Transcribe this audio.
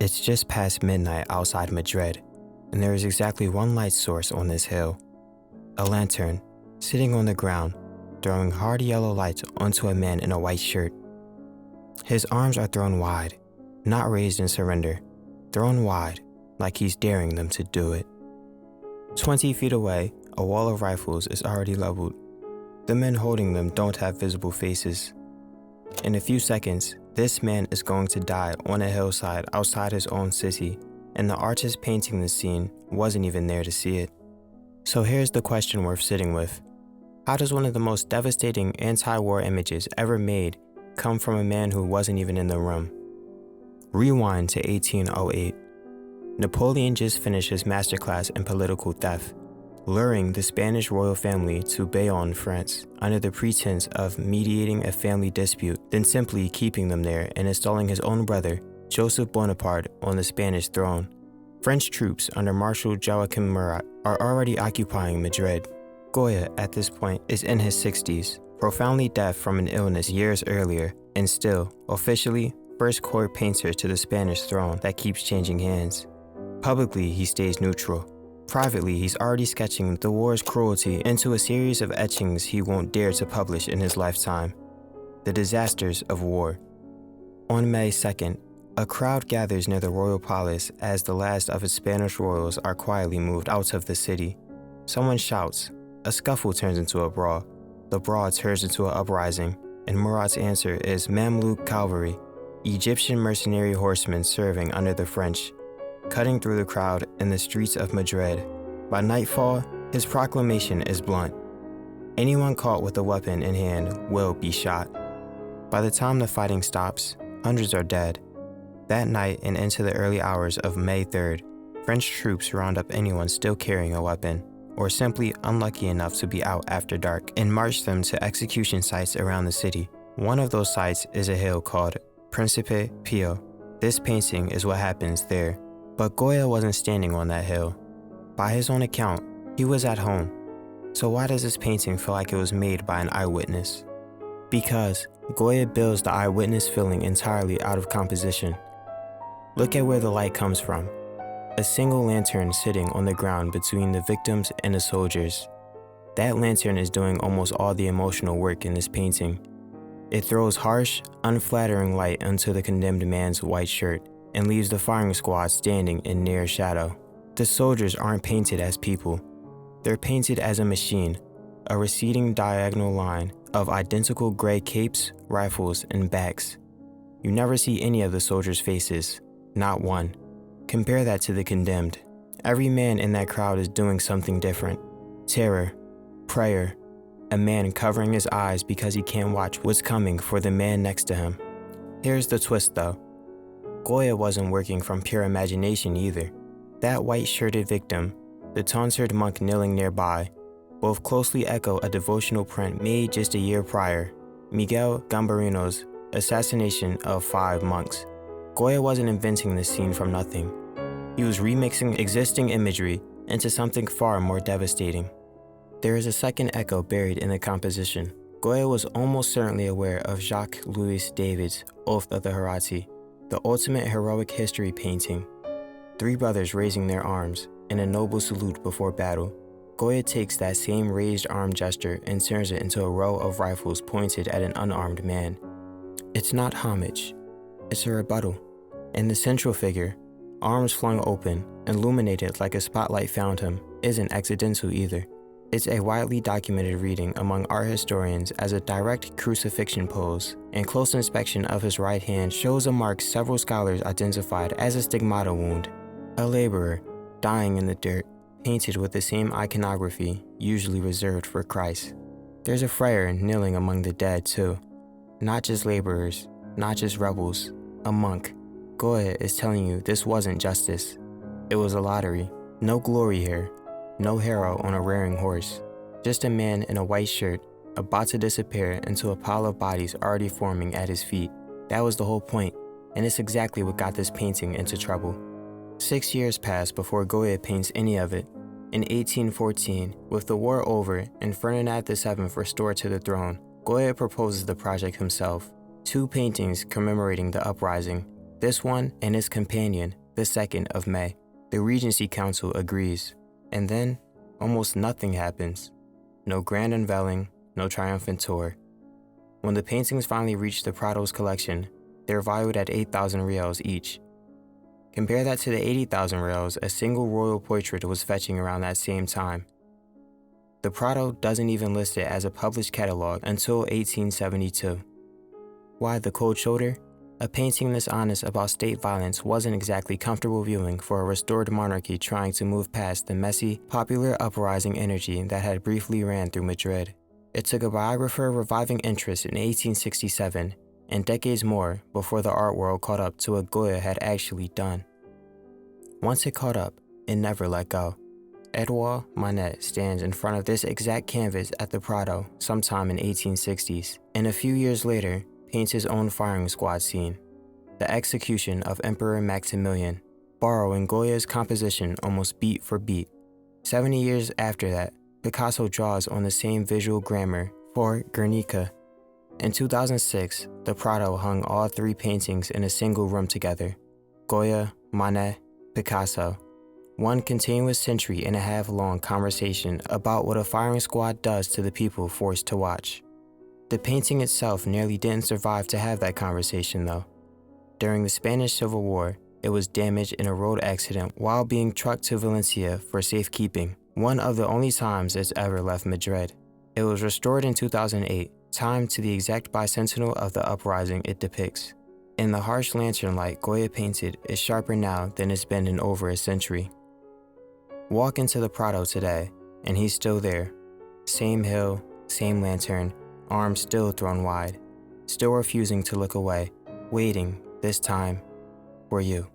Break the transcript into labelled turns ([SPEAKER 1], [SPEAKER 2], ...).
[SPEAKER 1] It's just past midnight outside Madrid, and there is exactly one light source on this hill. A lantern, sitting on the ground, throwing hard yellow lights onto a man in a white shirt. His arms are thrown wide, not raised in surrender, thrown wide, like he's daring them to do it. 20 feet away, a wall of rifles is already leveled. The men holding them don't have visible faces. In a few seconds, this man is going to die on a hillside outside his own city, and the artist painting the scene wasn't even there to see it. So here's the question worth sitting with. How does one of the most devastating anti-war images ever made come from a man who wasn't even in the room? Rewind to 1808. Napoleon just finished his masterclass in political theft, luring the Spanish royal family to Bayonne, France, under the pretense of mediating a family dispute, then simply keeping them there and installing his own brother, Joseph Bonaparte, on the Spanish throne. French troops under Marshal Joachim Murat are already occupying Madrid. Goya, at this point, is in his 60s, profoundly deaf from an illness years earlier, and still, officially, first court painter to the Spanish throne that keeps changing hands. Publicly, he stays neutral. Privately, he's already sketching the war's cruelty into a series of etchings he won't dare to publish in his lifetime. The disasters of war. On May 2nd, a crowd gathers near the royal palace as the last of its Spanish royals are quietly moved out of the city. Someone shouts. A scuffle turns into a brawl. The brawl turns into an uprising, and Murat's answer is Mamluk cavalry, Egyptian mercenary horsemen serving under the French, cutting through the crowd in the streets of Madrid. By nightfall, his proclamation is blunt. Anyone caught with a weapon in hand will be shot. By the time the fighting stops, hundreds are dead. That night and into the early hours of May 3rd, French troops round up anyone still carrying a weapon, or simply unlucky enough to be out after dark, and march them to execution sites around the city. One of those sites is a hill called Principe Pio. This painting is what happens there. But Goya wasn't standing on that hill. By his own account, he was at home. So why does this painting feel like it was made by an eyewitness? Because Goya builds the eyewitness feeling entirely out of composition. Look at where the light comes from. A single lantern sitting on the ground between the victims and the soldiers. That lantern is doing almost all the emotional work in this painting. It throws harsh, unflattering light onto the condemned man's white shirt and leaves the firing squad standing in near shadow. The soldiers aren't painted as people. They're painted as a machine, a receding diagonal line of identical gray capes, rifles, and backs. You never see any of the soldiers' faces, not one. Compare that to the condemned. Every man in that crowd is doing something different. Terror, prayer, a man covering his eyes because he can't watch what's coming for the man next to him. Here's the twist though. Goya wasn't working from pure imagination either. That white-shirted victim, the tonsured monk kneeling nearby, both closely echo a devotional print made just a year prior, Miguel Gambarino's assassination of 5 monks. Goya wasn't inventing this scene from nothing. He was remixing existing imagery into something far more devastating. There is a second echo buried in the composition. Goya was almost certainly aware of Jacques-Louis David's Oath of the Herati, the ultimate heroic history painting. 3 brothers raising their arms in a noble salute before battle. Goya takes that same raised arm gesture and turns it into a row of rifles pointed at an unarmed man. It's not homage, it's a rebuttal. And the central figure, arms flung open, illuminated like a spotlight found him, isn't accidental either. It's a widely documented reading among art historians as a direct crucifixion pose, and close inspection of his right hand shows a mark several scholars identified as a stigmata wound. A laborer, dying in the dirt, painted with the same iconography usually reserved for Christ. There's a friar kneeling among the dead too. Not just laborers, not just rebels, a monk. Goya is telling you this wasn't justice. It was a lottery. No glory here. No hero on a rearing horse. Just a man in a white shirt about to disappear into a pile of bodies already forming at his feet. That was the whole point, and it's exactly what got this painting into trouble. 6 years pass before Goya paints any of it. In 1814, with the war over and Ferdinand VII restored to the throne, Goya proposes the project himself. 2 paintings commemorating the uprising. This one and its companion, the 2nd of May. The Regency Council agrees. And then, almost nothing happens. No grand unveiling, no triumphant tour. When the paintings finally reach the Prado's collection, they're valued at 8,000 reals each. Compare that to the 80,000 reals a single royal portrait was fetching around that same time. The Prado doesn't even list it as a published catalog until 1872. Why the cold shoulder? A painting this honest about state violence wasn't exactly comfortable viewing for a restored monarchy trying to move past the messy, popular uprising energy that had briefly ran through Madrid. It took a biographer reviving interest in 1867 and decades more before the art world caught up to what Goya had actually done. Once it caught up, it never let go. Edouard Manet stands in front of this exact canvas at the Prado sometime in 1860s, and a few years later, paints his own firing squad scene, the execution of Emperor Maximilian, borrowing Goya's composition almost beat for beat. 70 years after that, Picasso draws on the same visual grammar for Guernica. In 2006, the Prado hung all 3 paintings in a single room together: Goya, Manet, Picasso. One continuous century-and-a-half long conversation about what a firing squad does to the people forced to watch. The painting itself nearly didn't survive to have that conversation though. During the Spanish Civil War, it was damaged in a road accident while being trucked to Valencia for safekeeping, one of the only times it's ever left Madrid. It was restored in 2008, timed to the exact bicentennial of the uprising it depicts. And the harsh lantern light Goya painted is sharper now than it's been in over a century. Walk into the Prado today, and he's still there. Same hill, same lantern, arms still thrown wide, still refusing to look away, waiting, this time, for you.